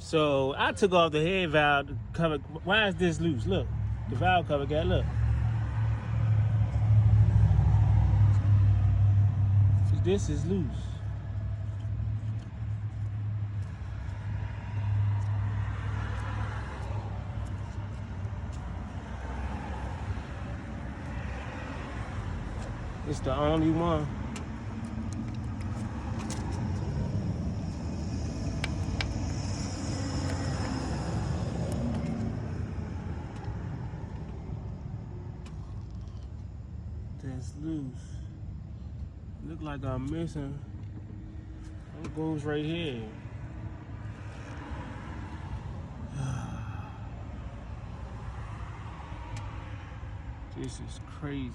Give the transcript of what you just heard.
So I took off the head valve cover. Why is this loose? Look, the valve cover got, look. This is loose. It's the only one. That's loose. Look like I'm missing. What goes right here? This is crazy.